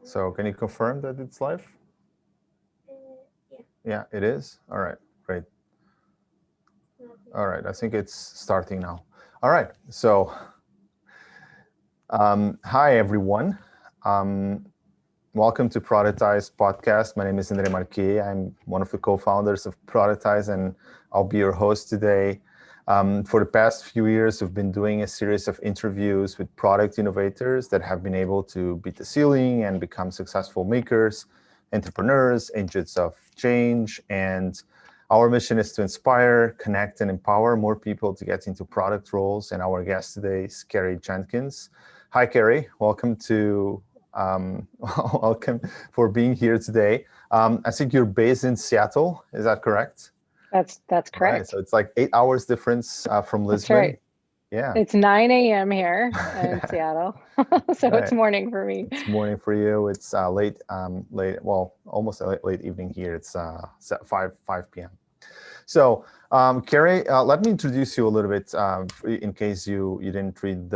So can you confirm that it's live? Yeah, it is. All right, great. All right, I think it's starting now. All right, so hi everyone. Um, Welcome to Productized podcast. My name is Andre Marquet. I'm one of the co-founders of Productized, and I'll be your host today. For the past few years, we've been doing a series of interviews with product innovators that have been able to beat the ceiling and become successful makers, entrepreneurs, agents of change. And our mission is to inspire, connect, and empower more people to get into product roles. And our guest today is Carey Jenkins. Hi, Carey. Welcome to welcome for being here today. I think you're based in Seattle. Is that correct? That's All right. correct. So it's like 8 hours difference from That's Lisbon. right. Yeah. It's 9 a.m. here in Seattle, so it's Right. morning for me. It's morning for you. It's well, almost a late evening here. It's 5 p.m. So, Carey, let me introduce you a little bit in case you didn't read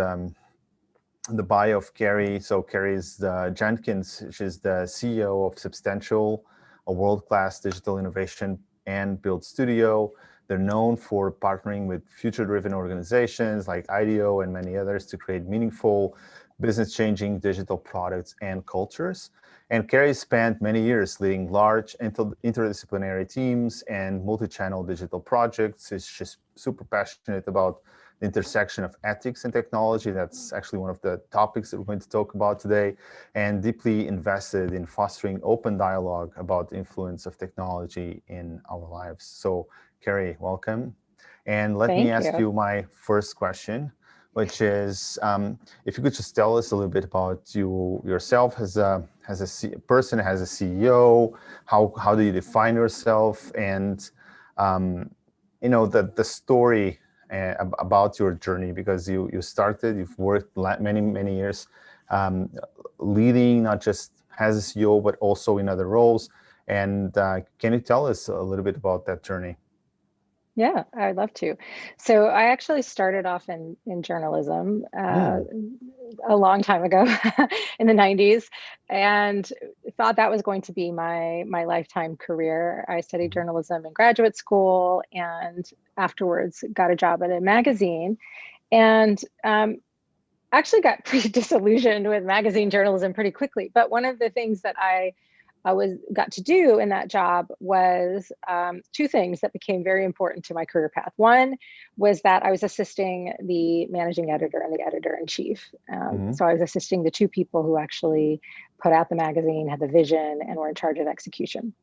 the bio of Carey. So Carey is Jenkins. She's the CEO of Substantial, a world-class digital innovation and build studio. They're known for partnering with future-driven organizations like IDEO and many others to create meaningful, business-changing digital products and cultures. And Carey spent many years leading large interdisciplinary teams and multi-channel digital projects. She's super passionate about the intersection of ethics and technology. That's actually one of the topics that we're going to talk about today, and deeply invested in fostering open dialogue about the influence of technology in our lives. So, Carey, welcome. And let me Thank ask you. you my first question, which is if you could just tell us a little bit about yourself as a person, as a CEO. How do you define yourself, and the story about your journey, because you've worked many years leading, not just as a CEO but also in other roles. And can you tell us a little bit about that journey? Yeah, I'd love to. So I actually started off in journalism Mm. a long time ago in the 90s, and thought that was going to be my lifetime career. I studied Mhm. journalism in graduate school, and afterwards got a job at a magazine, and actually got pretty disillusioned with magazine journalism pretty quickly. But one of the things that I got to do in that job was two things that became very important to my career path. One was that I was assisting the managing editor and the editor in chief. Mhm. So I was assisting the two people who actually put out the magazine, had the vision, and were in charge of execution.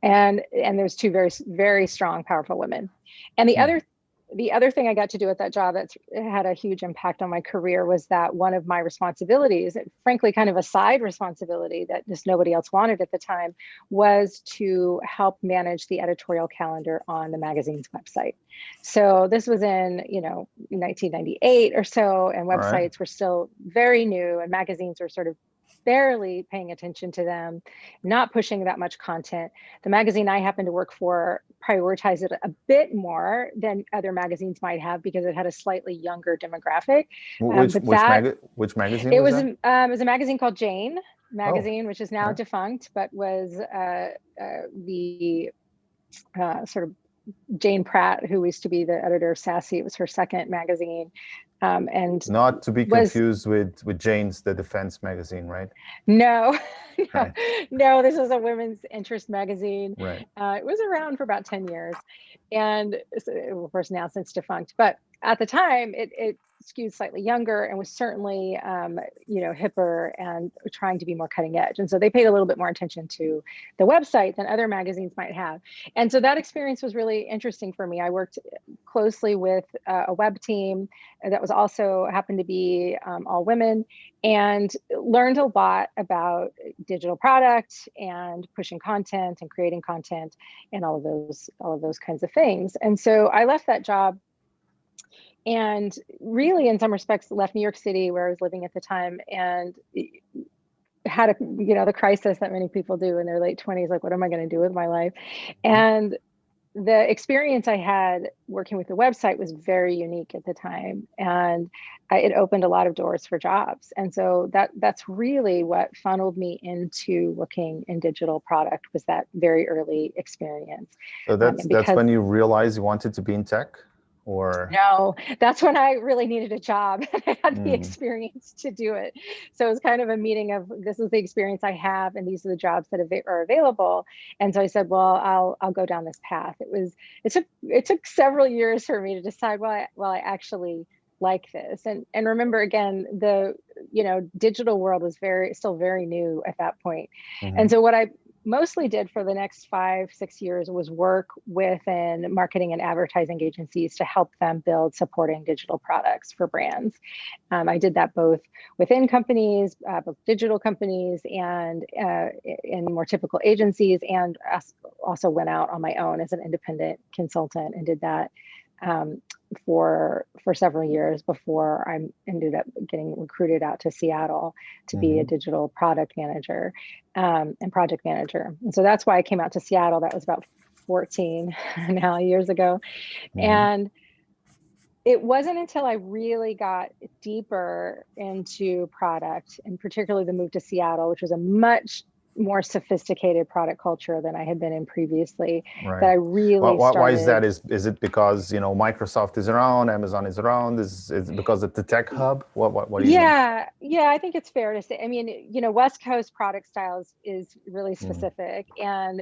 And there's two very strong, powerful women. And the other thing I got to do at that job that had a huge impact on my career was that one of my responsibilities, frankly, kind of a side responsibility that just nobody else wanted at the time, was to help manage the editorial calendar on the magazine's website. So this was in, 1998 or so, and All right. websites were still very new, and magazines were sort of barely paying attention to them, not pushing that much content. The magazine I happened to work for prioritized it a bit more than other magazines might have because it had a slightly younger demographic. Which But that which magazine it was was that? it was a magazine called Jane Oh, magazine, which is now right. defunct, but was the sort of Jane Pratt, who used to be the editor of Sassy. It was her second magazine, and Not to be was confused with Jane's, the defense magazine, right? no, no, Right. no. This was a women's interest magazine. Right. It was around for about 10 years, and of course now since defunct. But at the time, it skewed slightly younger and was certainly, hipper and trying to be more cutting edge. And so they paid a little bit more attention to the website than other magazines might have. And so that experience was really interesting for me. I worked closely with a web team that was also happened to be all women, and learned a lot about digital product and pushing content and creating content and all of those kinds of things. And so I left that job and really in some respects left New York City where I was living at the time, and had the crisis that many people do in their late 20s, like, what am I going to do with my life? And the experience I had working with the website was very unique at the time, and it opened a lot of doors for jobs. And so that's really what funneled me into working in digital product, was that very early experience. So And that's because when you realized you wanted to be in tech, or? no, that's when I really needed a job and I had the Mm, experience to do it. So it was kind of a meeting of, this is the experience I have and these are the jobs that are available. And so I said, well, I'll go down this path. It took several years for me to decide, well, I actually like this. And remember, again, the digital world was still very new at that point. And mhm, so what I mostly did for the next 5-6 years was work within marketing and advertising agencies to help them build supporting digital products for brands. I did that both within companies, both digital companies, and in more typical agencies, and also went out on my own as an independent consultant and did that for several years before I ended up getting recruited out to Seattle to be a mhm, digital product manager and project manager. And so that's why I came out to Seattle. That was about 14 now years ago. mhm. And it wasn't until I really got deeper into product, and particularly the move to Seattle, which was a much more sophisticated product culture than I had been in previously, that Right. I really Why is that? started. Is it because, Microsoft is around, Amazon is around? Is it because it's the tech hub? What do you mean? Yeah, I think it's fair to say. I mean, West Coast product styles is really Mm, specific, and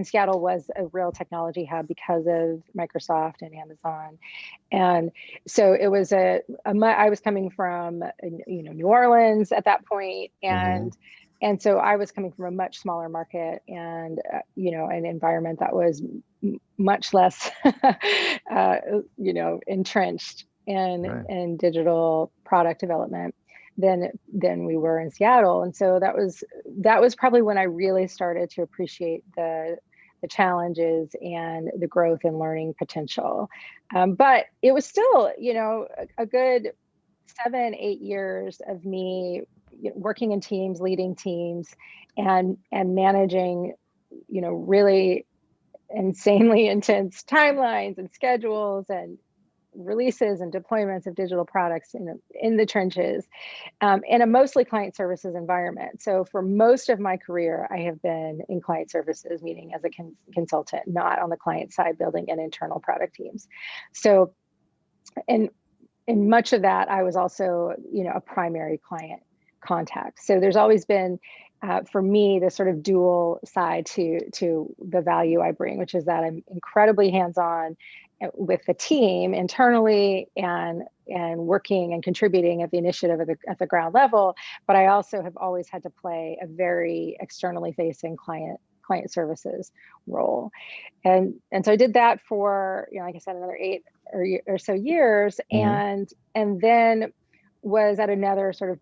Seattle was a real technology hub because of Microsoft and Amazon. And so it was I was coming from, New Orleans at that point, mhm, and so I was coming from a much smaller market and, an environment that was much less, entrenched right. in digital product development than we were in Seattle. And so that was probably when I really started to appreciate the challenges and the growth and learning potential. But it was still, a good 7-8 years of me working in teams, leading teams, and managing, really insanely intense timelines and schedules and releases and deployments of digital products in the trenches, in a mostly client services environment. So for most of my career, I have been in client services, meaning as a consultant, not on the client side, building an internal product teams. So, and in much of that, I was also, a primary client contact. So there's always been, for me, this sort of dual side to the value I bring, which is that I'm incredibly hands-on with the team internally and working and contributing at the initiative at the ground level. But I also have always had to play a very externally facing client services role. And so I did that for, like I said, another 8 or so years, Mhm. and then was at another sort of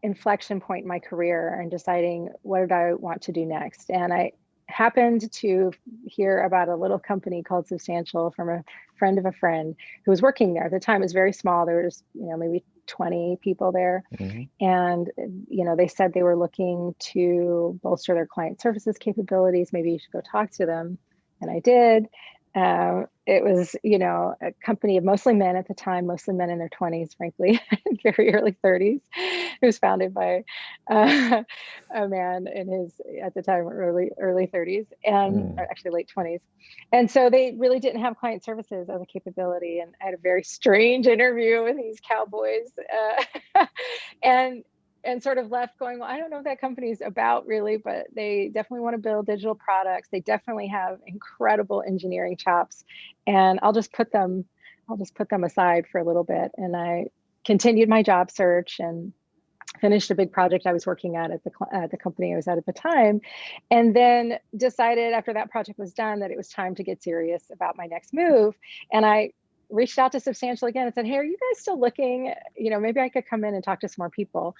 inflection point in my career and deciding what did I want to do next. And I happened to hear about a little company called Substantial from a friend of a friend who was working there. At the time, it was very small. There was, maybe 20 people there. Mhm. And, they said they were looking to bolster their client services capabilities. Maybe you should go talk to them. And I did. It was, a company of mostly men at the time, mostly men in their 20s, frankly, very early 30s. It was founded by a man in his, at the time, early 30s, and Mm. or actually late 20s. And so they really didn't have client services as a capability. And I had a very strange interview with these cowboys, and sort of left going, well, I don't know what that company's about really, but they definitely want to build digital products. They definitely have incredible engineering chops, and I'll just put them aside for a little bit. And I continued my job search and finished a big project I was working at the company I was at the time, and then decided after that project was done that it was time to get serious about my next move. And I reached out to Substantial again and said, hey, are you guys still looking? Maybe I could come in and talk to some more people,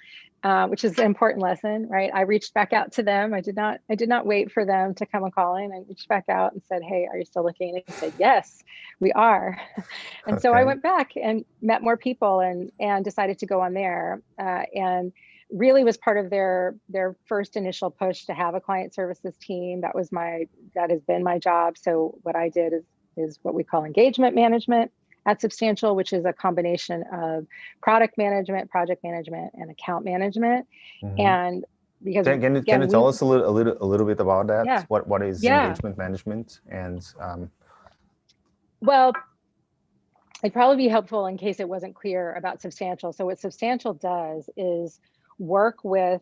which is an important lesson, right? I reached back out to them. I did not wait for them to come and call in. I reached back out and said, hey, are you still looking? And they said, yes, we are. And so I Okay. went back and met more people and decided to go on there. And really was part of their first initial push to have a client services team. That has been my job. So what I did is what we call engagement management at Substantial, which is a combination of product management, project management, and account management. And because can you tell us a little bit about that? Yeah. What is engagement management? And well, it'd probably be helpful in case it wasn't clear about Substantial. So what Substantial does is work with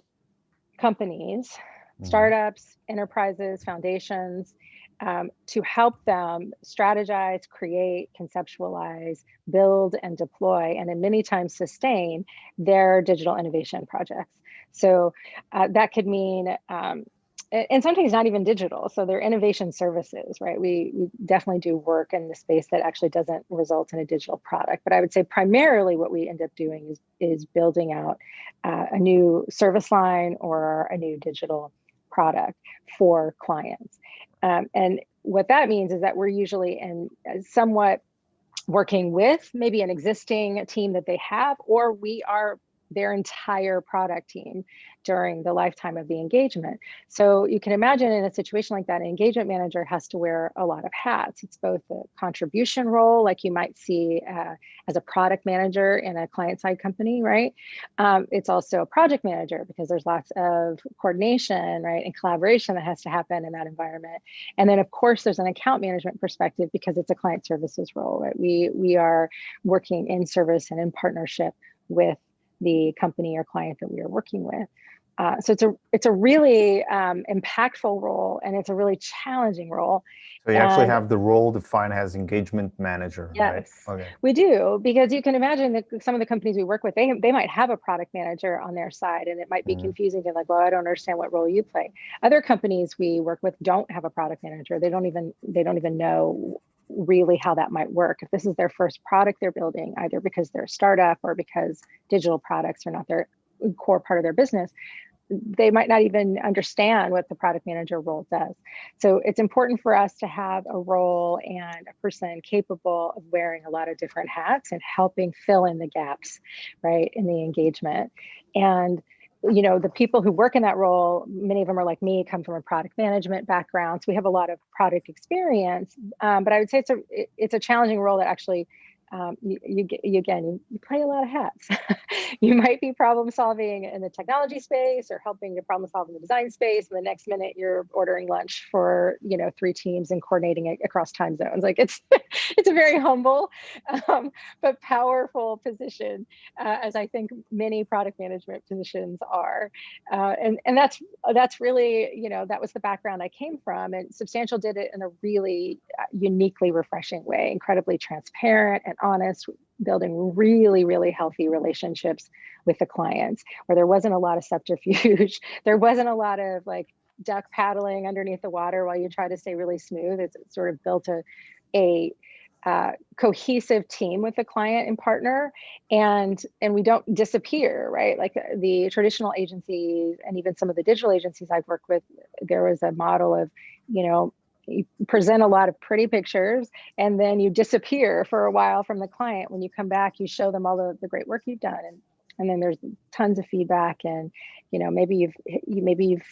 companies, startups, enterprises, foundations, to help them strategize, create, conceptualize, build, and deploy, and then many times sustain their digital innovation projects. So that could mean, and sometimes not even digital. So they're innovation services, right? We definitely do work in the space that actually doesn't result in a digital product. But I would say primarily what we end up doing is building out a new service line or a new digital product for clients. And what that means is that we're usually in somewhat working with maybe an existing team that they have, or we are their entire product team during the lifetime of the engagement. So you can imagine in a situation like that, an engagement manager has to wear a lot of hats. It's both a contribution role, like you might see as a product manager in a client-side company, right? It's also a project manager because there's lots of coordination, right, and collaboration that has to happen in that environment. And then of course there's an account management perspective because it's a client services role, right? We are working in service and in partnership with the company or client that we are working with. So it's a really impactful role, and it's a really challenging role. So you actually have the role defined as engagement manager, yes, right? Okay. We do, because you can imagine that some of the companies we work with, they might have a product manager on their side, and it might be confusing to like, well, I don't understand what role you play. Other companies we work with don't have a product manager. They don't even know really how that might work. If this is their first product they're building, either because they're a startup or because digital products are not their core part of their business, they might not even understand what the product manager role does. So it's important for us to have a role and a person capable of wearing a lot of different hats and helping fill in the gaps, right, in the engagement. And you know, the people who work in that role, many of them are like me, come from a product management background. So we have a lot of product experience, but I would say it's a challenging role that actually you play a lot of hats. You might be problem solving in the technology space or helping to problem solve in the design space, and the next minute you're ordering lunch for 3 teams and coordinating it across time zones. Like it's a very humble but powerful position, as I think many product management positions are. And that's really, that was the background I came from, and Substantial did it in a really uniquely refreshing way, incredibly transparent and honest, building really, really healthy relationships with the clients, where there wasn't a lot of subterfuge. There wasn't a lot of like duck paddling underneath the water while you try to stay really smooth. It's sort of built a cohesive team with the client and partner, and we don't disappear, right? Like the traditional agencies and even some of the digital agencies I've worked with, there was a model of, you present a lot of pretty pictures and then you disappear for a while from the client. When you come back, you show them all the great work you've done, and then there's tons of feedback, and maybe you've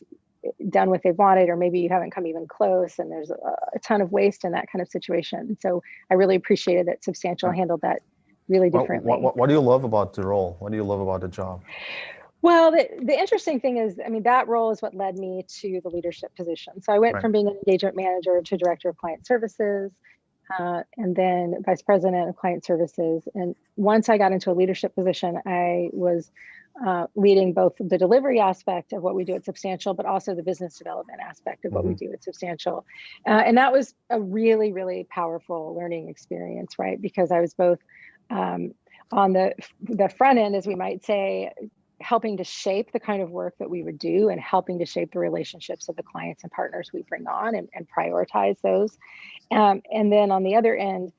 done what they've wanted, or maybe you haven't come even close, and there's a ton of waste in that kind of situation. So I really appreciated that Substantial handled that really differently. What do you love about the role? What do you love about the job? Well, the interesting thing is, that role is what led me to the leadership position. So I went from being an engagement manager to director of client services, and then vice president of client services. And once I got into a leadership position, I was leading both the delivery aspect of what we do at Substantial, but also the business development aspect of what we do at Substantial. And that was a really, really powerful learning experience, right? Because I was both on the front end, as we might say, helping to shape the kind of work that we would do, and helping to shape the relationships of the clients and partners we bring on, and prioritize those. And then on the other end,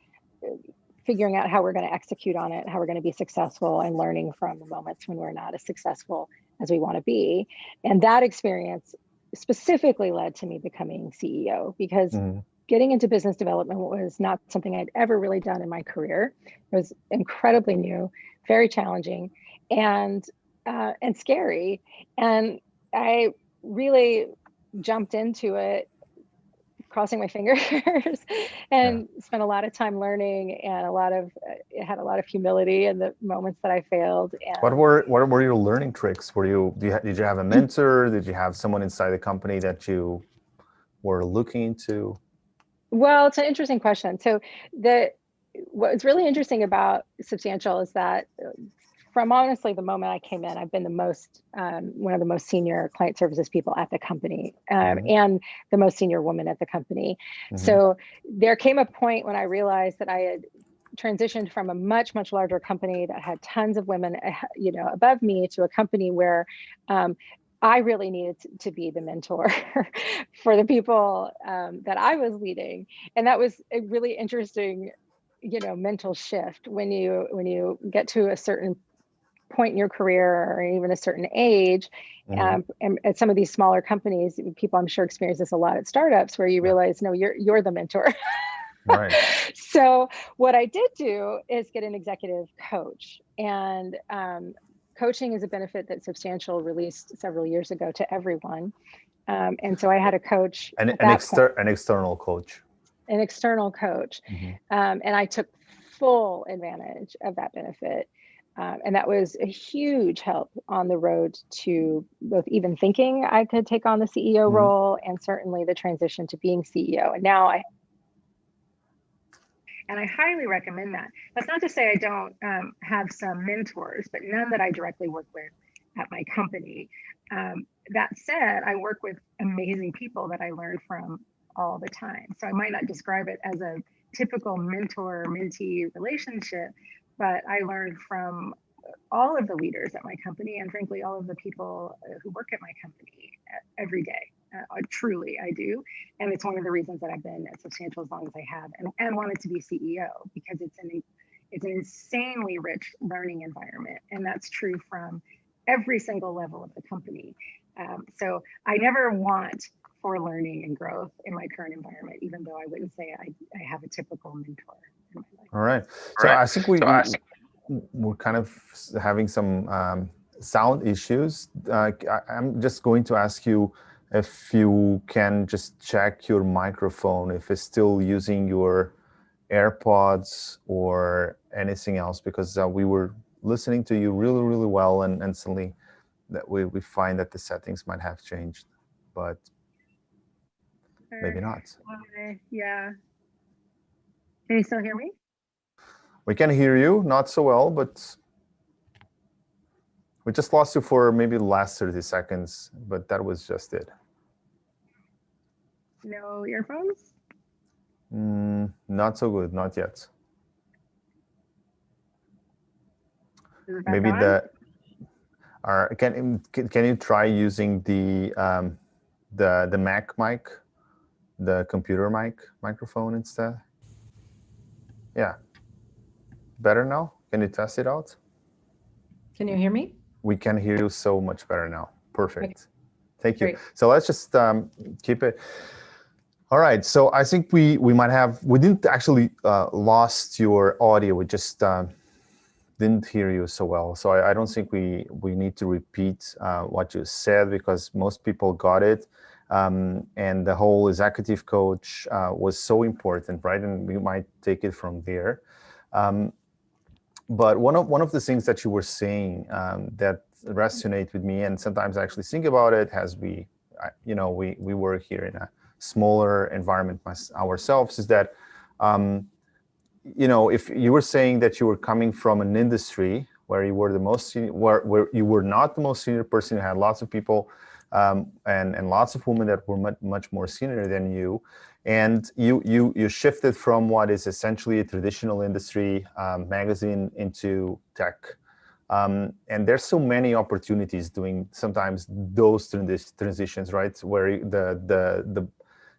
figuring out how we're going to execute on it, how we're going to be successful, and learning from the moments when we're not as successful as we want to be. And that experience specifically led to me becoming CEO, because getting into business development was not something I'd ever really done in my career. It was incredibly new, very challenging. And and scary. And I really jumped into it, crossing my fingers, and spent a lot of time learning, and it had a lot of humility in the moments that I failed. And what were your learning tricks? Did you have a mentor? Did you have someone inside the company that you were looking into? well, it's an interesting question. So what's really interesting about Substantial is that from honestly the moment I came in, I've been one of the most senior client services people at the company, and the most senior woman at the company. So there came a point when I realized that I had transitioned from a much, much larger company that had tons of women, above me, to a company where I really needed to be the mentor for the people that I was leading. And that was a really interesting, mental shift when you get to a certain point in your career, or even a certain age. And at some of these smaller companies, people I'm sure experience this a lot at startups, where you realize, no, you're the mentor. Right. So what I did do is get an executive coach, and coaching is a benefit that Substantial released several years ago to everyone. And so I had a coach, an external coach. An external coach. And I took full advantage of that benefit. And that was a huge help on the road to both even thinking I could take on the CEO role, and certainly the transition to being CEO. And now I highly recommend that. That's not to say I don't have some mentors, but none that I directly work with at my company. That said, I work with amazing people that I learn from all the time. So I might not describe it as a typical mentor-mentee relationship, but I learned from all of the leaders at my company, and frankly, all of the people who work at my company every day. Truly, I do. And it's one of the reasons that I've been at Substantial as long as I have, and wanted to be CEO, because it's an insanely rich learning environment. And that's true from every single level of the company. So I never want for learning and growth in my current environment, even though I wouldn't say I have a typical mentor in my life. All right. So I think we're kind of having some sound issues. I'm just going to ask you if you can just check your microphone, if it's still using your AirPods or anything else, because we were listening to you really, really well, and suddenly that we find that the settings might have changed, but maybe not. Yeah. Can you still hear me? We can hear you, not so well, but we just lost you for maybe the last 30 seconds, but that was just it. No earphones? Not so good, not yet. Maybe can you try using the Mac mic, the computer microphone instead? Yeah. Better now? Can you test it out? Can you hear me? We can hear you so much better now. Perfect. Okay. Thank you. Great. So let's just keep it. All right. So I think we didn't actually lost your audio. We just didn't hear you so well. So I don't think we need to repeat what you said, because most people got it. And the whole executive coach was so important, right? And we might take it from there. But one of the things that you were saying that resonate with me, and sometimes I actually think about it, as we work here in a smaller environment ourselves, is that if you were saying that you were coming from an industry where you were the most senior, where you were not the most senior person, you had lots of people and lots of women that were much more senior than you, and you shifted from what is essentially a traditional industry magazine into tech. And there's so many opportunities doing sometimes those transitions, right? Where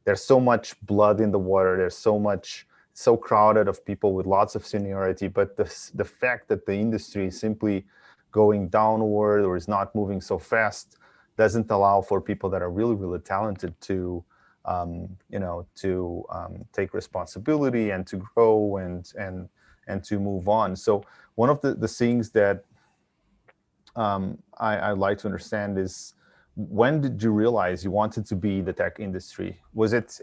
there's so much blood in the water, there's so crowded of people with lots of seniority, but the fact that the industry is simply going downward or is not moving so fast doesn't allow for people that are really, really talented to take responsibility and to grow and to move on. So one of the things that I'd like to understand is, when did you realize you wanted to be the tech industry? Was it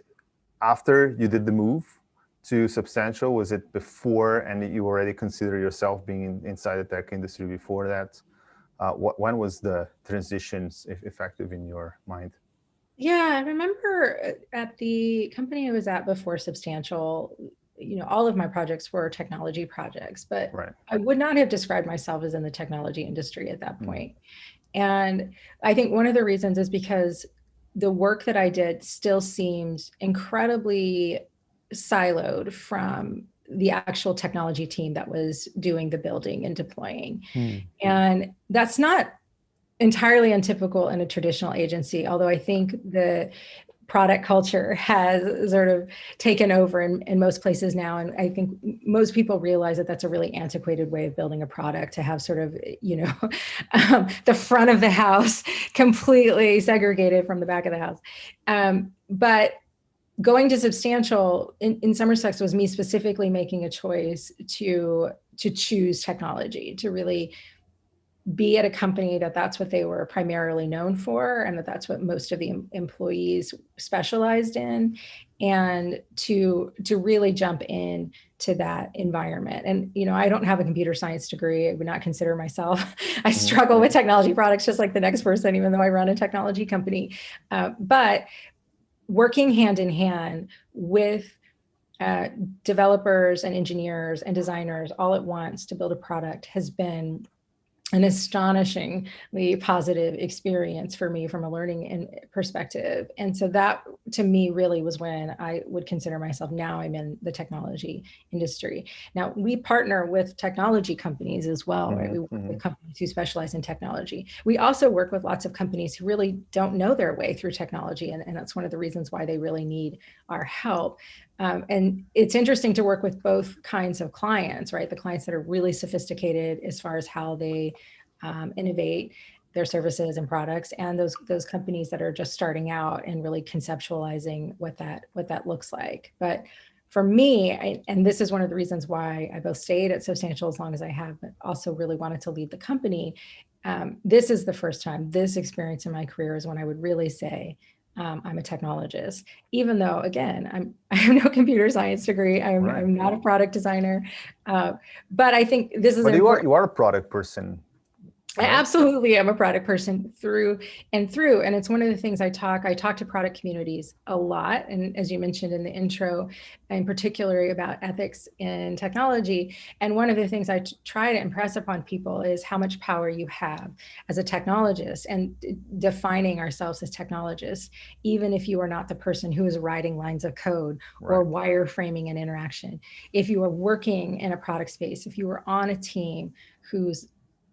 after you did the move to Substantial? Was it before, and you already consider yourself being inside the tech industry before that? When was the transitions effective in your mind? Yeah, I remember at the company I was at before Substantial, all of my projects were technology projects, but Right. I would not have described myself as in the technology industry at that point. And I think one of the reasons is because the work that I did still seemed incredibly siloed from the actual technology team that was doing the building and deploying. And that's not entirely untypical in a traditional agency, although I think the product culture has sort of taken over in most places now. And I think most people realize that that's a really antiquated way of building a product, to have sort of, the front of the house completely segregated from the back of the house. But going to Substantial in some respects was me specifically making a choice to choose technology, to really be at a company that's what they were primarily known for, and that's what most of the employees specialized in, and to really jump in to that environment. And I don't have a computer science degree. I would not consider myself. I struggle with technology products just like the next person, even though I run a technology company. But working hand in hand with developers and engineers and designers all at once to build a product has been an astonishingly positive experience for me from a learning perspective. And so that, to me, really was when I would consider myself, now I'm in the technology industry. Now, we partner with technology companies as well, right? We work with companies who specialize in technology. We also work with lots of companies who really don't know their way through technology. And that's one of the reasons why they really need our help. And it's interesting to work with both kinds of clients, right? The clients that are really sophisticated as far as how they innovate their services and products, and those companies that are just starting out and really conceptualizing what that looks like. But for me, and this is one of the reasons why I both stayed at Substantial as long as I have, but also really wanted to lead the company. This is the first time, this experience in my career is when I would really say, I'm a technologist, even though, again, I have no computer science degree. I'm not a product designer, but I think this is. But you are a product person. I absolutely am a product person through and through. And it's one of the things I talk to product communities a lot. And as you mentioned in the intro, in particular about ethics in technology. And one of the things I try to impress upon people is how much power you have as a technologist, and defining ourselves as technologists, even if you are not the person who is writing lines of code or wireframing an interaction. If you are working in a product space, if you are on a team whose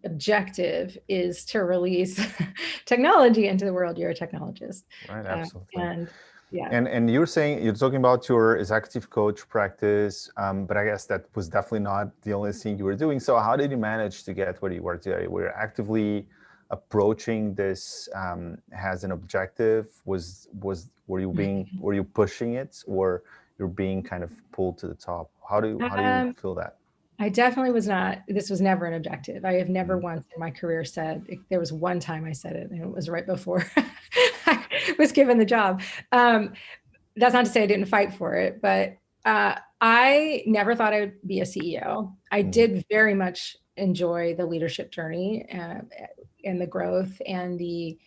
objective is to release technology into the world, you're a technologist. Right, absolutely. And you're talking about your executive coach practice, but I guess that was definitely not the only thing you were doing. So how did you manage to get where you were today? Were you actively approaching this as an objective? Were you pushing it, or you're being kind of pulled to the top? How do you feel that? I definitely was not. This was never an objective. I have never once in my career said, there was one time I said it, and it was right before I was given the job. That's not to say I didn't fight for it, but I never thought I would be a CEO. I did very much enjoy the leadership journey and the growth and the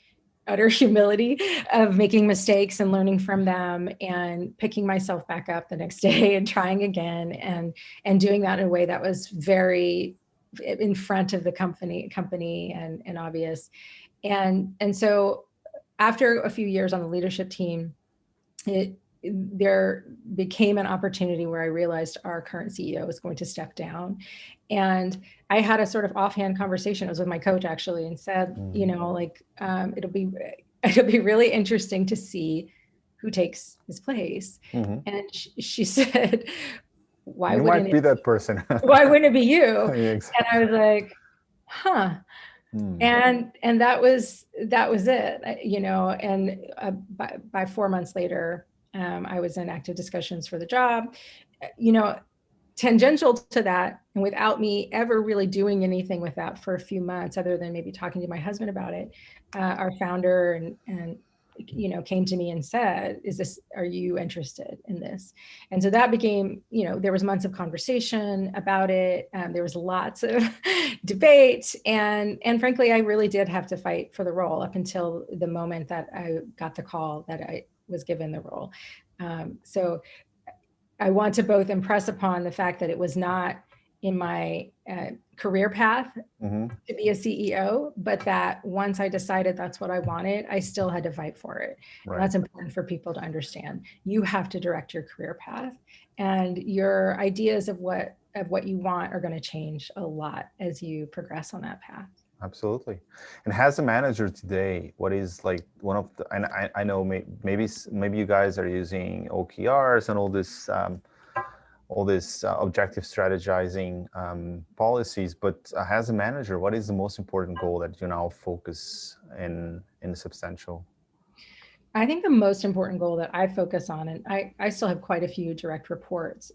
utter humility of making mistakes and learning from them, and picking myself back up the next day and trying again, and doing that in a way that was very in front of the company and obvious. And so after a few years on the leadership team, there became an opportunity where I realized our current CEO was going to step down. And I had a sort of offhand conversation. It was with my coach, actually, and said, it'll be really interesting to see who takes his place. And she said, why wouldn't it might be that person? Why wouldn't it be you? Exactly. And I was like, huh. And that was it, and by 4 months later, I was in active discussions for the job. Tangential to that, And without me ever really doing anything with that for a few months, other than maybe talking to my husband about it, our founder and came to me and said, are you interested in this? And so that became, there was months of conversation about it. There was lots of debate. And frankly, I really did have to fight for the role up until the moment that I got the call that I was given the role. So I want to both impress upon the fact that it was not in my career path to be a CEO, but that once I decided that's what I wanted, I still had to fight for it. Right. And that's important for people to understand. You have to direct your career path, and your ideas of what you want are going to change a lot as you progress on that path. Absolutely. And as a manager today, what is like one of the, and I know maybe you guys are using OKRs and all this objective strategizing policies, but as a manager, what is the most important goal that you now focus in Substantial? I think the most important goal that I focus on, and I still have quite a few direct reports,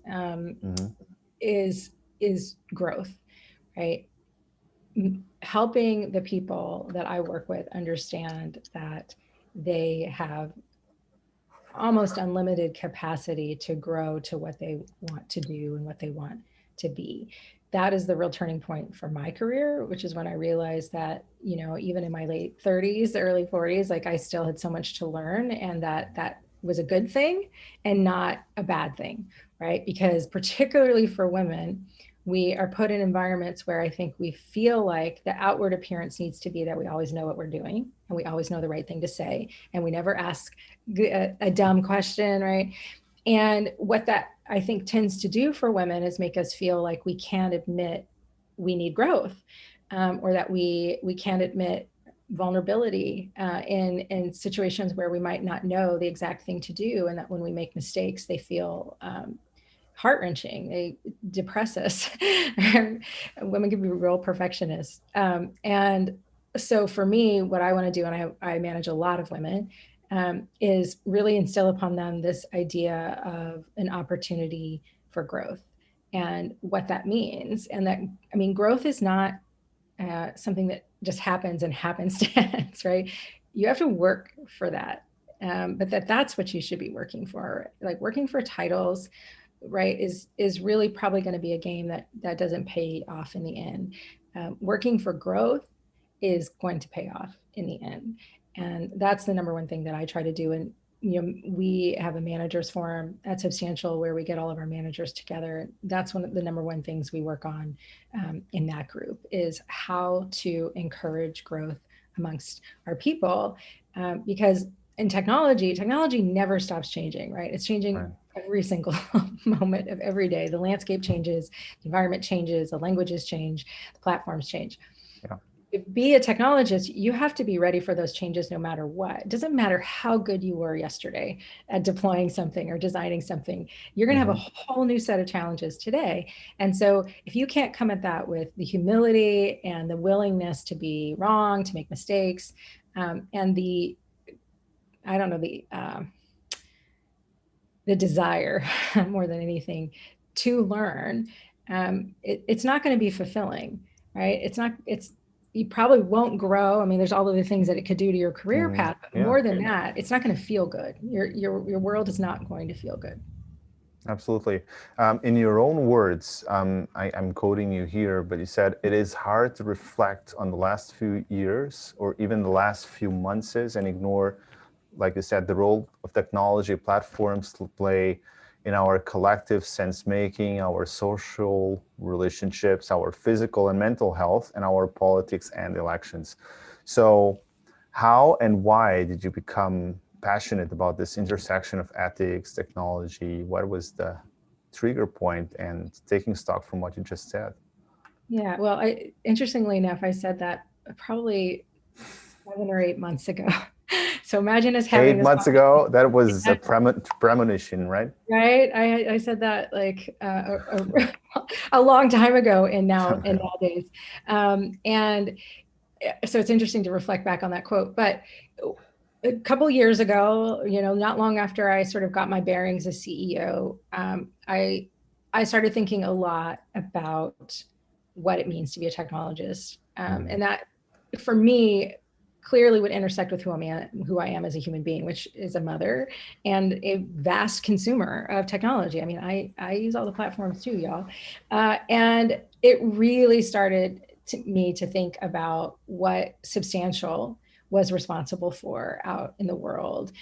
is growth, right? Helping the people that I work with understand that they have almost unlimited capacity to grow to what they want to do and what they want to be. That is the real turning point for my career, which is when I realized that, even in my late 30s, early 40s, like I still had so much to learn, and that was a good thing and not a bad thing, right? Because particularly for women, we are put in environments where I think we feel like the outward appearance needs to be that we always know what we're doing and we always know the right thing to say, and we never ask a dumb question, right? And what that I think tends to do for women is make us feel like we can't admit we need growth, or that we can't admit vulnerability in situations where we might not know the exact thing to do, and that when we make mistakes, they feel heart-wrenching, they depress us. Women can be real perfectionists. And so for me, what I want to do, and I manage a lot of women, is really instill upon them this idea of an opportunity for growth and what that means. And that, growth is not something that just happens in happenstance, right? You have to work for that. But that's what you should be working for. Like working for titles, right, is really probably going to be a game that doesn't pay off in the end. Working for growth is going to pay off in the end. And that's the number one thing that I try to do. And, we have a managers forum at Substantial where we get all of our managers together. That's one of the number one things we work on in that group, is how to encourage growth amongst our people. Because in technology never stops changing, right? It's changing right every single moment of every day. The landscape changes, the environment changes, the languages change, the platforms change. Yeah. To be a technologist, you have to be ready for those changes no matter what. It doesn't matter how good you were yesterday at deploying something or designing something. You're going to have a whole new set of challenges today. And so if you can't come at that with the humility and the willingness to be wrong, to make mistakes, and the desire more than anything to learn, it's not going to be fulfilling, right? You probably won't grow. There's all of the things that it could do to your career path, but more than that, it's not going to feel good. Your world is not going to feel good. Absolutely. In your own words, I'm quoting you here, but you said it is hard to reflect on the last few years or even the last few months and ignore, like you said, the role of technology platforms to play in our collective sense-making, our social relationships, our physical and mental health, and our politics and elections. So how and why did you become passionate about this intersection of ethics, technology? What was the trigger point, and taking stock from what you just said? Yeah, well, interestingly enough, I said that probably 7 or 8 months ago. So imagine us having 8 months ago, that was a premonition, right? Right. I said that like a long time ago, and nowadays. And so it's interesting to reflect back on that quote. But a couple years ago, not long after I sort of got my bearings as CEO, I I started thinking a lot about what it means to be a technologist. And that, for me, clearly would intersect with who I am as a human being, which is a mother and a vast consumer of technology. I mean, I use all the platforms too, y'all. And it really started me to think about what Substantial was responsible for out in the world.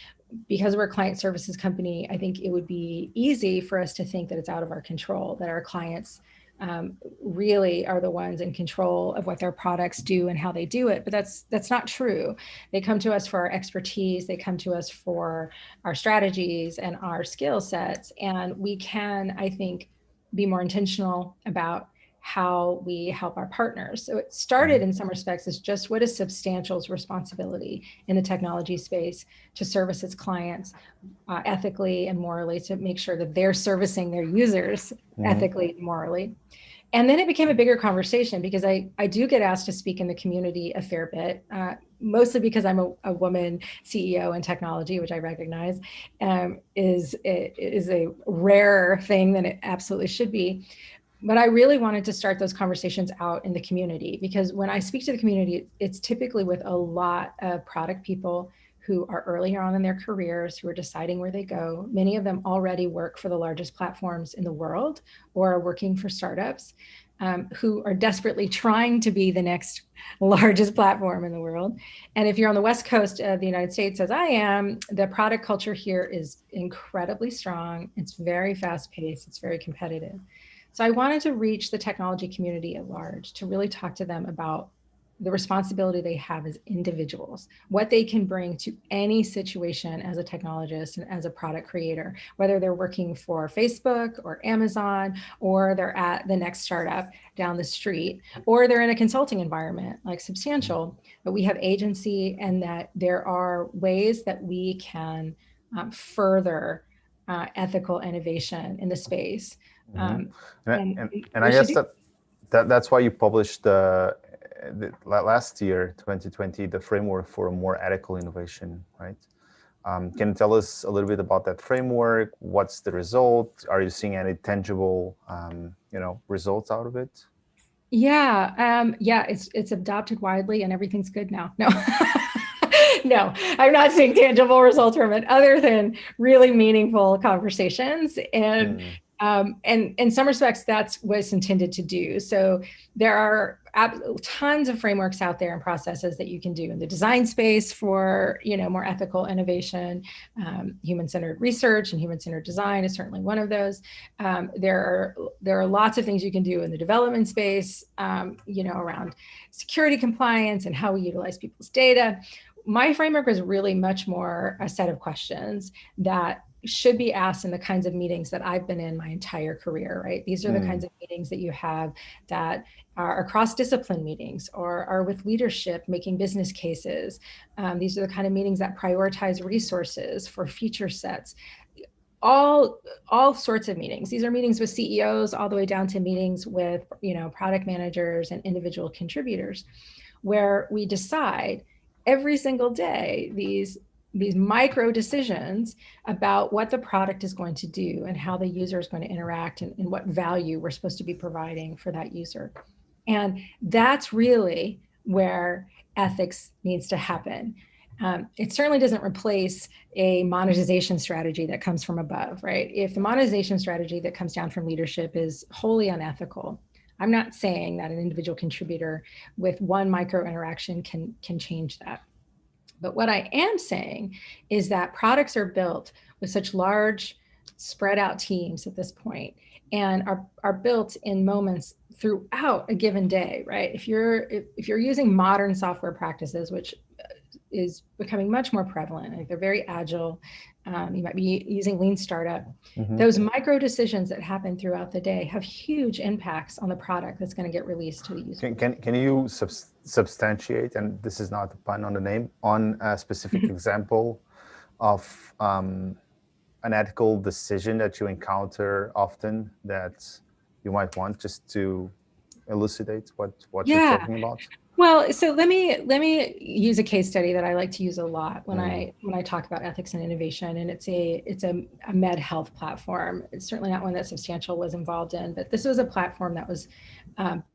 Because we're a client services company, I think it would be easy for us to think that it's out of our control, that our clients really are the ones in control of what their products do and how they do it. But that's not true. They come to us for our expertise. They come to us for our strategies and our skill sets. And we can, I think, be more intentional about how we help our partners. So it started in some respects as just what is Substantial's responsibility in the technology space to service its clients ethically and morally, to make sure that they're servicing their users ethically and morally. And then it became a bigger conversation because I do get asked to speak in the community a fair bit, mostly because I'm a woman CEO in technology, which I recognize is a rarer thing than it absolutely should be. But I really wanted to start those conversations out in the community, because when I speak to the community, it's typically with a lot of product people who are earlier on in their careers, who are deciding where they go. Many of them already work for the largest platforms in the world or are working for startups who are desperately trying to be the next largest platform in the world. And if you're on the West Coast of the United States, as I am, the product culture here is incredibly strong. It's very fast paced. It's very competitive. So I wanted to reach the technology community at large, to really talk to them about the responsibility they have as individuals, what they can bring to any situation as a technologist and as a product creator, whether they're working for Facebook or Amazon, or they're at the next startup down the street, or they're in a consulting environment like Substantial, but we have agency, and that there are ways that we can further ethical innovation in the space. And I guess that's why you published the last year, 2020, the framework for a more ethical innovation, right? Can you tell us a little bit about that framework? What's the result? Are you seeing any tangible, results out of it? Yeah, it's adopted widely, and everything's good now. No. No, I'm not seeing tangible results from it, other than really meaningful conversations. And in some respects, that's what it's intended to do. So there are tons of frameworks out there and processes that you can do in the design space for, more ethical innovation. Human-centered research and human-centered design is certainly one of those. There are lots of things you can do in the development space, around security compliance and how we utilize people's data. My framework is really much more a set of questions that should be asked in the kinds of meetings that I've been in my entire career, right? These are the kinds of meetings that you have that are cross-discipline meetings, or are with leadership making business cases. These are the kind of meetings that prioritize resources for feature sets. All sorts of meetings. These are meetings with CEOs all the way down to meetings with, product managers and individual contributors, where we decide every single day these micro decisions about what the product is going to do and how the user is going to interact, and what value we're supposed to be providing for that user. And that's really where ethics needs to happen. It certainly doesn't replace a monetization strategy that comes from above, right? If the monetization strategy that comes down from leadership is wholly unethical, I'm not saying that an individual contributor with one micro interaction can change that. But what I am saying is that products are built with such large spread out teams at this point, and are built in moments throughout a given day, right? If you're using modern software practices, which is becoming much more prevalent, like they're very agile, you might be using lean startup. Those micro decisions that happen throughout the day have huge impacts on the product that's going to get released to the user. Can you substantiate, and this is not a pun on the name, on a specific example of an ethical decision that you encounter often that you might want, just to elucidate what you're talking about? Well, so let me use a case study that I like to use a lot when I talk about ethics and innovation, and it's a med health platform. It's certainly not one that Substantial was involved in, but this was a platform that was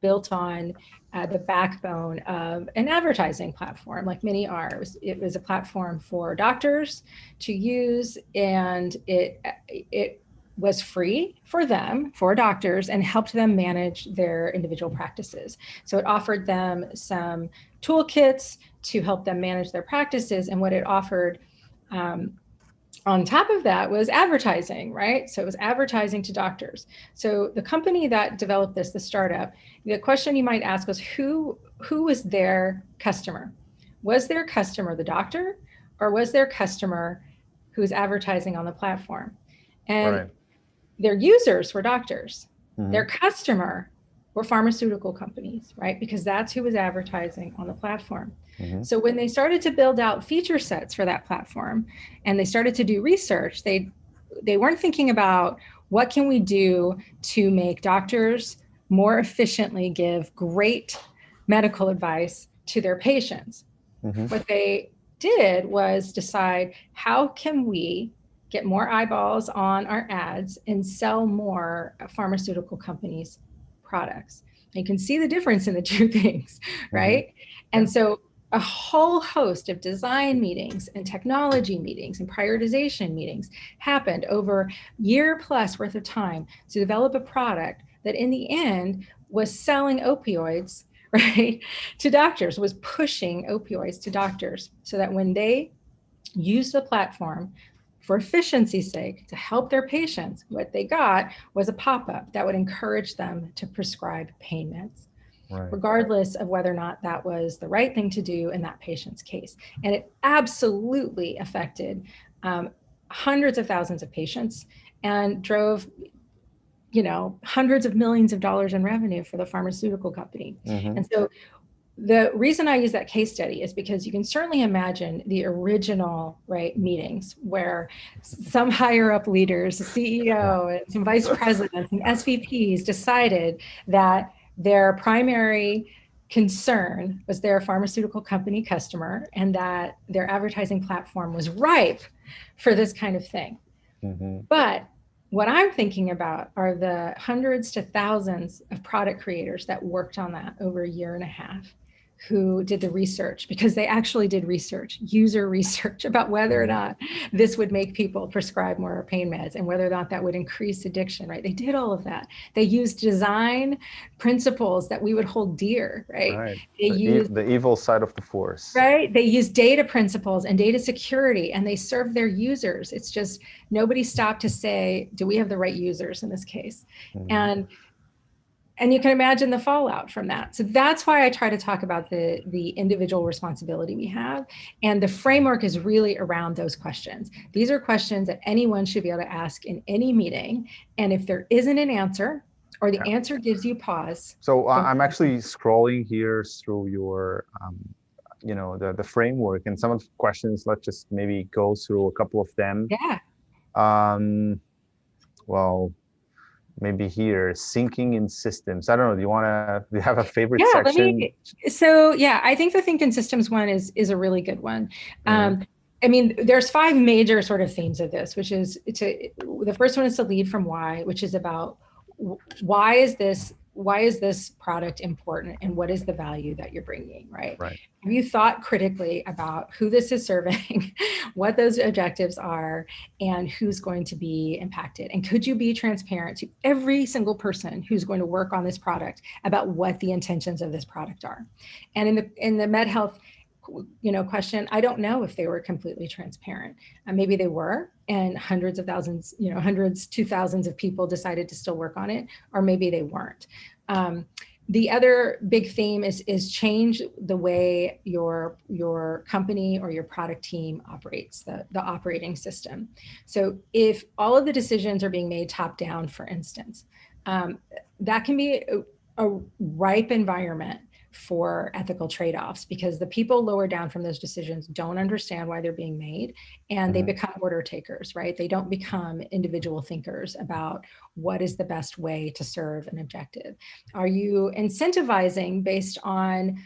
built on the backbone of an advertising platform, like many are. It was a platform for doctors to use, and it was free for them, for doctors, and helped them manage their individual practices. So it offered them some toolkits to help them manage their practices. And what it offered on top of that was advertising, right? So it was advertising to doctors. So the company that developed this, the startup, the question you might ask was who was their customer? Was their customer the doctor, or was their customer who was advertising on the platform? And their users were doctors. Their customer were pharmaceutical companies, right? Because that's who was advertising on the platform. So when they started to build out feature sets for that platform and they started to do research, they weren't thinking about what can we do to make doctors more efficiently give great medical advice to their patients. What they did was decide, how can we get more eyeballs on our ads and sell more pharmaceutical companies' products? You can see the difference in the two things, right? And so a whole host of design meetings and technology meetings and prioritization meetings happened over a year plus worth of time to develop a product that in the end was selling opioids, right, to doctors, was pushing opioids to doctors, so that when they used the platform for efficiency's sake to help their patients, what they got was a pop-up that would encourage them to prescribe pain meds, regardless of whether or not that was the right thing to do in that patient's case. And it absolutely affected hundreds of thousands of patients and drove, hundreds of millions of dollars in revenue for the pharmaceutical company. And so the reason I use that case study is because you can certainly imagine the original meetings where some higher up leaders, a CEO and some vice presidents and SVPs decided that their primary concern was their pharmaceutical company customer and that their advertising platform was ripe for this kind of thing. But what I'm thinking about are the hundreds to thousands of product creators that worked on that over a year and a half, who did the research, because they actually did research, user research, about whether or not this would make people prescribe more pain meds and whether or not that would increase addiction, right? They did all of that. They used design principles that we would hold dear, right? They used the evil side of the force. Right? They used data principles and data security, and they served their users. It's just nobody stopped to say, do we have the right users in this case? And you can imagine the fallout from that. So that's why I try to talk about the individual responsibility we have. And the framework is really around those questions. These are questions that anyone should be able to ask in any meeting. And if there isn't an answer, or the answer gives you pause. So I'm actually scrolling here through your, the framework, and some of the questions, let's just maybe go through a couple of them. Well, maybe here, syncing in systems. I don't know. Do you have a favorite section? I think the think in systems one is a really good one. I mean, there's 5 major sort of themes of this, which is the first one is to lead from why, which is about why is this product important and what is the value that you're bringing, right? Have you thought critically about who this is serving, what those objectives are, and who's going to be impacted? And could you be transparent to every single person who's going to work on this product about what the intentions of this product are? And in the med health question, I don't know if they were completely transparent. Maybe they were, and hundreds to thousands of people decided to still work on it, or maybe they weren't. The other big theme is change the way your company or your product team operates, the operating system. So if all of the decisions are being made top down, for instance, that can be a ripe environment for ethical trade-offs, because the people lower down from those decisions don't understand why they're being made, and they become order takers, right? They don't become individual thinkers about what is the best way to serve an objective. Are you incentivizing based on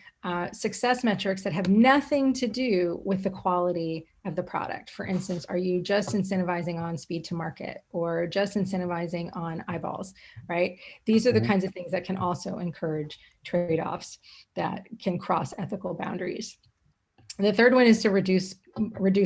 success metrics that have nothing to do with the quality of the product? For instance, are you just incentivizing on speed to market, or just incentivizing on eyeballs, right? These are the kinds of things that can also encourage trade-offs that can cross ethical boundaries. The third one is to reduce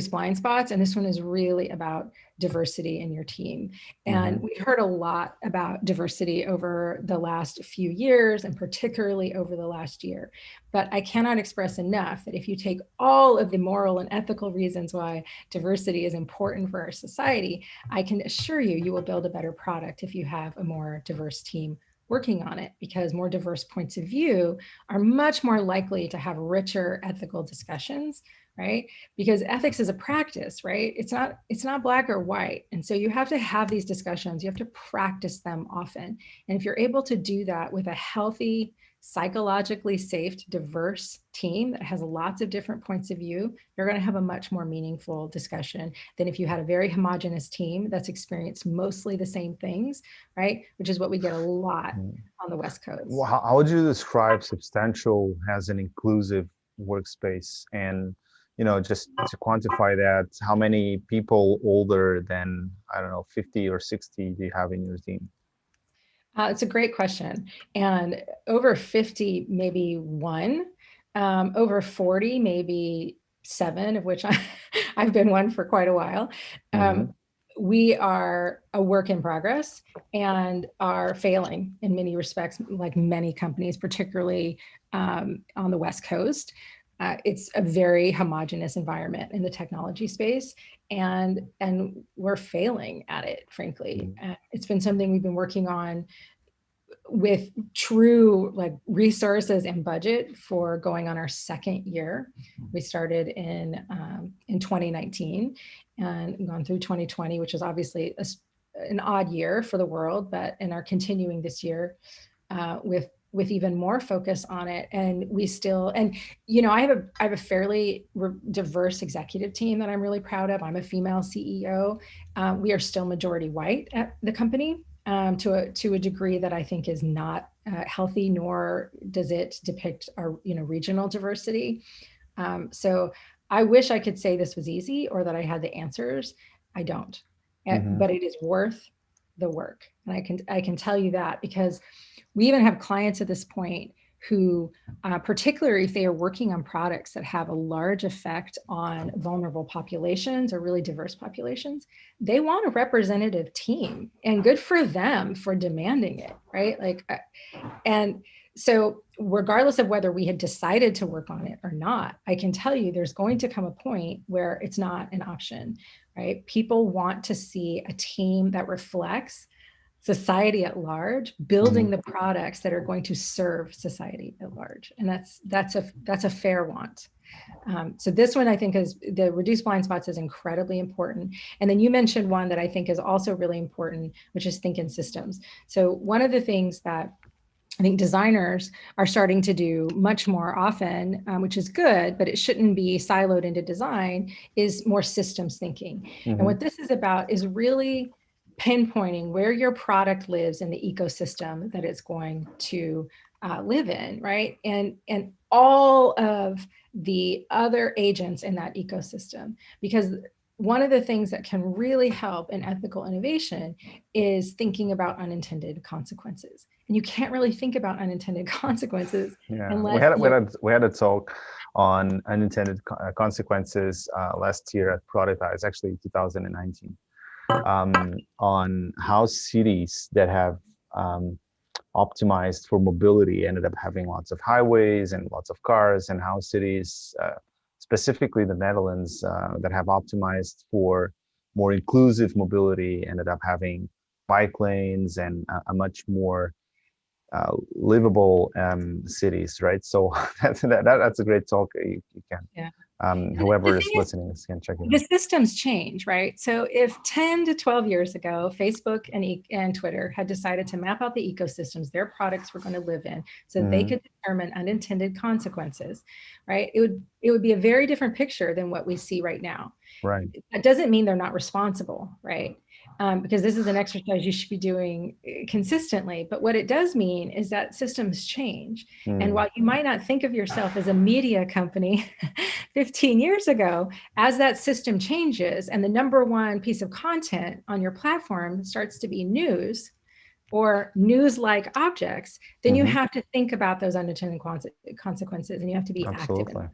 blind spots. And this one is really about diversity in your team. And we've heard a lot about diversity over the last few years, and particularly over the last year. But I cannot express enough that if you take all of the moral and ethical reasons why diversity is important for our society, I can assure you, you will build a better product if you have a more diverse team working on it, because more diverse points of view are much more likely to have richer ethical discussions, right? Because ethics is a practice, right? It's not black or white. And so you have to have these discussions, you have to practice them often. And if you're able to do that with a healthy, psychologically safe, diverse team that has lots of different points of view, you're going to have a much more meaningful discussion than if you had a very homogenous team that's experienced mostly the same things, right? Which is what we get a lot on the West Coast. Well, how would you describe Substantial as an inclusive workspace? And, you know, just to quantify that, how many people older than, I don't know, 50 or 60 do you have in your team? It's a great question. And over 50, maybe one, over 40, maybe seven, of which I've been one for quite a while. We are a work in progress and are failing in many respects, like many companies, particularly on the West Coast. It's a very homogenous environment in the technology space, and we're failing at it, frankly. It's been something we've been working on with true like resources and budget for going on our second year. We started in 2019 and gone through 2020, which is obviously an odd year for the world, and are continuing this year with even more focus on it. And we still, and you know, I have a fairly diverse executive team that I'm really proud of. I'm a female CEO. We are still majority white at the company. To a degree that I think is not healthy, nor does it depict our regional diversity. So I wish I could say this was easy or that I had the answers. I don't, but it is worth the work, and I can tell you that because we even have clients at this point who, particularly if they are working on products that have a large effect on vulnerable populations or really diverse populations, they want a representative team, and good for them for demanding it, right? And so regardless of whether we had decided to work on it or not, I can tell you there's going to come a point where it's not an option, right? People want to see a team that reflects society at large, building the products that are going to serve society at large. And that's a fair want. So this one, I think, is the reduce blind spots is incredibly important. And then you mentioned one that I think is also really important, which is think in systems. So one of the things that I think designers are starting to do much more often, which is good, but it shouldn't be siloed into design, is more systems thinking. And what this is about is really pinpointing where your product lives in the ecosystem that it's going to live in, right? And all of the other agents in that ecosystem. Because one of the things that can really help in ethical innovation is thinking about unintended consequences. And you can't really think about unintended consequences unless we had a talk on unintended consequences last year at Productized, actually 2019. On how cities that have optimized for mobility ended up having lots of highways and lots of cars, and how cities, specifically the Netherlands, that have optimized for more inclusive mobility ended up having bike lanes and a much more livable cities, right? So that's a great talk. You can whoever The is thing is, listening can check it the out. systems change, right? So if 10 to 12 years ago, Facebook and Twitter had decided to map out the ecosystems their products were going to live in so they could determine unintended consequences, right? It would be a very different picture than what we see right now. Right. That doesn't mean they're not responsible, right? Because this is an exercise you should be doing consistently. But what it does mean is that systems change. And while you might not think of yourself as a media company 15 years ago, as that system changes and the number one piece of content on your platform starts to be news or news-like objects, then you have to think about those unintended consequences and you have to be active in them.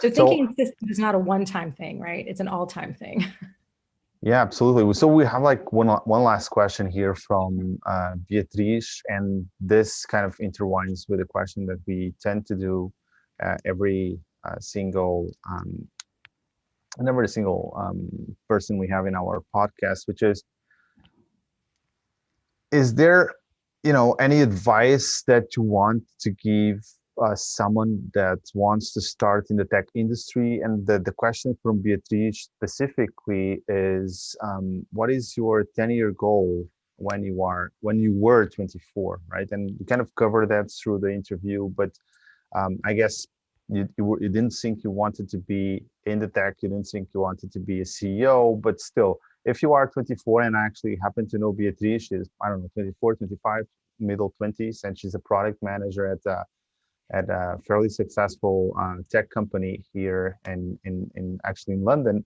So thinking systems is not a one-time thing, right? It's an all-time thing. Yeah, absolutely. So we have like one last question here from Beatrice, and this kind of intertwines with a question that we tend to do every single person we have in our podcast, which is there, any advice that you want to give someone that wants to start in the tech industry? And the question from Beatrice specifically is, what is your 10-year goal when you were 24, right? And you kind of covered that through the interview, but I guess you didn't think you wanted to be in the tech, you didn't think you wanted to be a CEO, but still, if you are 24, and I actually happen to know Beatrice, she's, I don't know, 24, 25, middle 20s, and she's a product manager at a fairly successful tech company here in actually in London.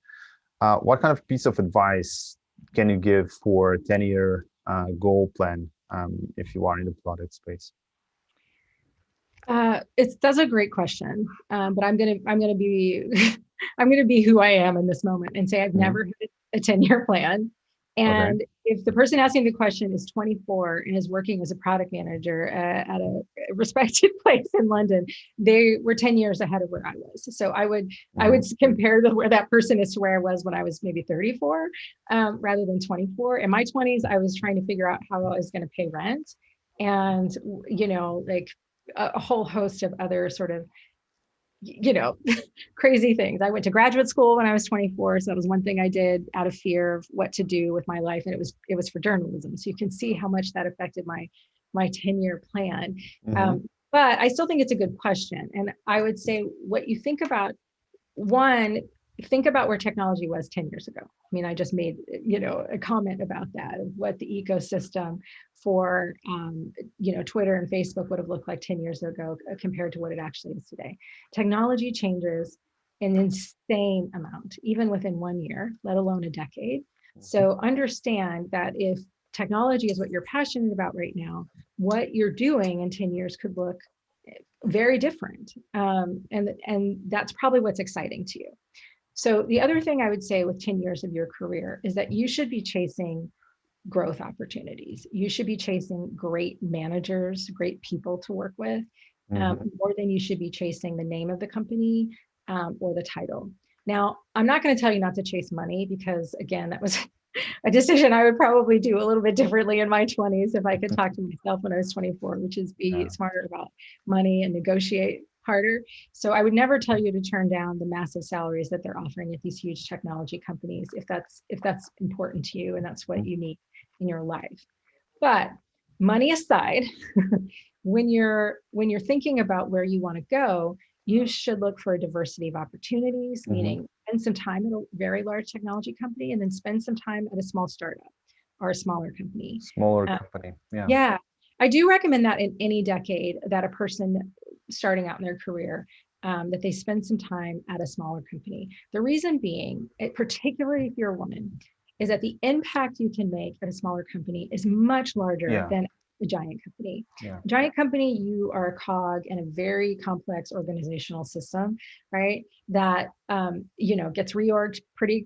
What kind of piece of advice can you give for a 10-year goal plan if you are in the product space? That's a great question, but I'm gonna be I'm gonna be who I am in this moment and say I've never had a 10-year plan. And if the person asking the question is 24 and is working as a product manager at a respected place in London, they were 10 years ahead of where I was. So I would compare where that person is to where I was when I was maybe 34, rather than 24. In my 20s, I was trying to figure out how I was going to pay rent, and like a whole host of other sort of crazy things. I went to graduate school when I was 24. So that was one thing I did out of fear of what to do with my life. And it was for journalism. So you can see how much that affected my 10-year plan. But I still think it's a good question. And I would say what you think about, think about where technology was 10 years ago. I mean, I just made, a comment about that, of what the ecosystem for, Twitter and Facebook would have looked like 10 years ago compared to what it actually is today. Technology changes an insane amount, even within 1 year, let alone a decade. So understand that if technology is what you're passionate about right now, what you're doing in 10 years could look very different. And that's probably what's exciting to you. So the other thing I would say with 10 years of your career is that you should be chasing growth opportunities. You should be chasing great managers, great people to work with, more than you should be chasing the name of the company or the title. Now, I'm not going to tell you not to chase money, because again, that was a decision I would probably do a little bit differently in my 20s if I could talk to myself when I was 24, which is be smarter about money and negotiate harder. So I would never tell you to turn down the massive salaries that they're offering at these huge technology companies if that's important to you and that's what you need in your life. But money aside, when you're thinking about where you want to go, you should look for a diversity of opportunities, meaning spend some time at a very large technology company and then spend some time at a small startup or a smaller company. Yeah. I do recommend that in any decade that a person starting out in their career, that they spend some time at a smaller company. The reason being, particularly if you're a woman, is that the impact you can make at a smaller company is much larger than a giant company. Giant company, you are a cog in a very complex organizational system, right? That gets reorged pretty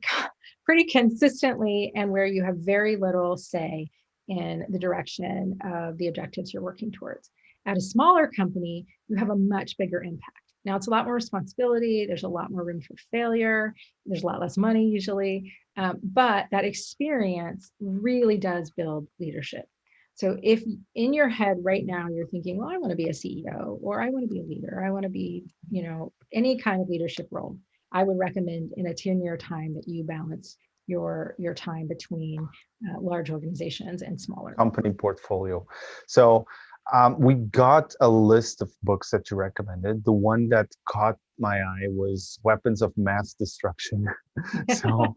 consistently, and where you have very little say in the direction of the objectives you're working towards. At a smaller company, you have a much bigger impact. Now, it's a lot more responsibility. There's a lot more room for failure. There's a lot less money usually, but that experience really does build leadership. So if in your head right now, you're thinking, well, I want to be a CEO, or I want to be a leader, I want to be, any kind of leadership role, I would recommend in a 10-year time that you balance your time between large organizations and smaller. Company portfolio. So we got a list of books that you recommended. The one that caught my eye was Weapons of Mass Destruction. So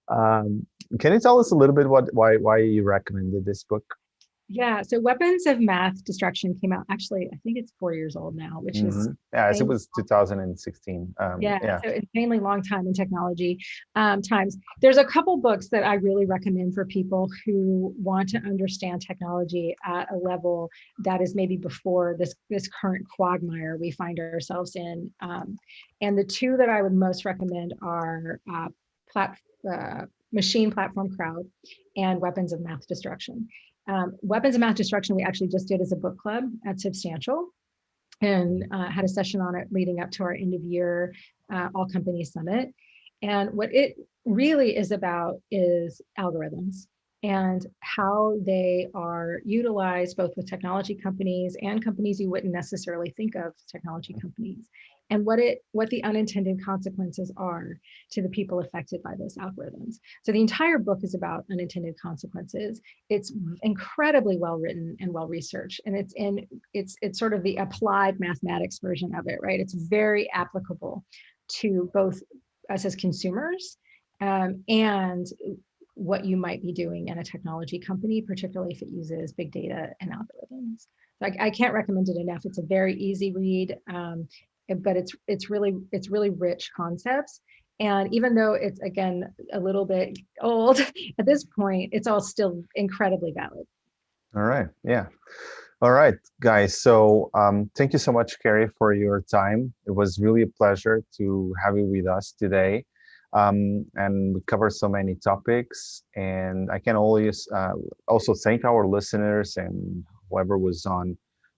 can you tell us a little bit why you recommended this book? Yeah, so Weapons of Mass Destruction came out, actually, I think it's 4 years old now, which is yeah, it was 2016. yeah, so insanely long time in technology times. There's a couple books that I really recommend for people who want to understand technology at a level that is maybe before this current quagmire we find ourselves in. And the two that I would most recommend are Machine Platform Crowd and Weapons of Mass Destruction. Weapons of Mass Destruction we actually just did as a book club at Substantial, and had a session on it leading up to our end of year all company summit. And what it really is about is algorithms and how they are utilized both with technology companies and companies you wouldn't necessarily think of technology companies, and what the unintended consequences are to the people affected by those algorithms. So the entire book is about unintended consequences. It's incredibly well written and well researched, and it's sort of the applied mathematics version of it, right? It's very applicable to both us as consumers and what you might be doing in a technology company, particularly if it uses big data and algorithms. I can't recommend it enough. It's a very easy read, but it's really rich concepts. And even though it's, again, a little bit old at this point, it's all still incredibly valid. All right. Yeah. All right, guys. So thank you so much, Carey, for your time. It was really a pleasure to have you with us today. And we covered so many topics. And I can always also thank our listeners and whoever was on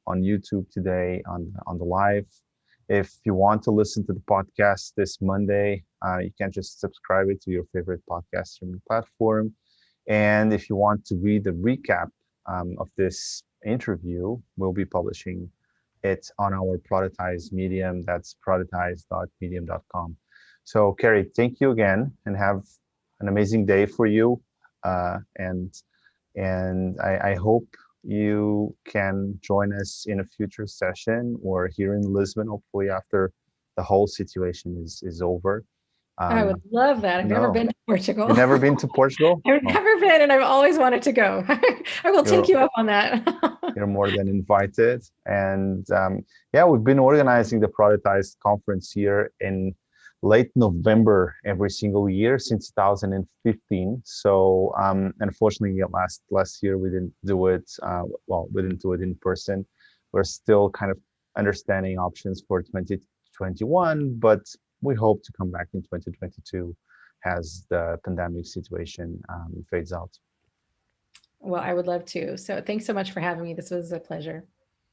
YouTube today on the live. If you want to listen to the podcast this Monday, you can just subscribe it to your favorite podcast streaming platform. And if you want to read the recap of this interview, we'll be publishing it on our Productized Medium. That's productized.medium.com. So, Carey, thank you again, and have an amazing day for you. And I hope you can join us in a future session or here in Lisbon, hopefully after the whole situation is over. I would love that. I've never been to Portugal. You've never been to Portugal? I've never been, and I've always wanted to go. I will take you up on that. You're more than invited. And yeah, we've been organizing the Productized conference here in late November every single year since 2015. So unfortunately, last year we didn't do it. We didn't do it in person. We're still kind of understanding options for 2021, but we hope to come back in 2022 as the pandemic situation fades out. Well, I would love to. So thanks so much for having me. This was a pleasure.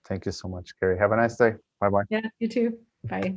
Thank you so much, Carey. Have a nice day. Bye-bye. Yeah, you too. Bye.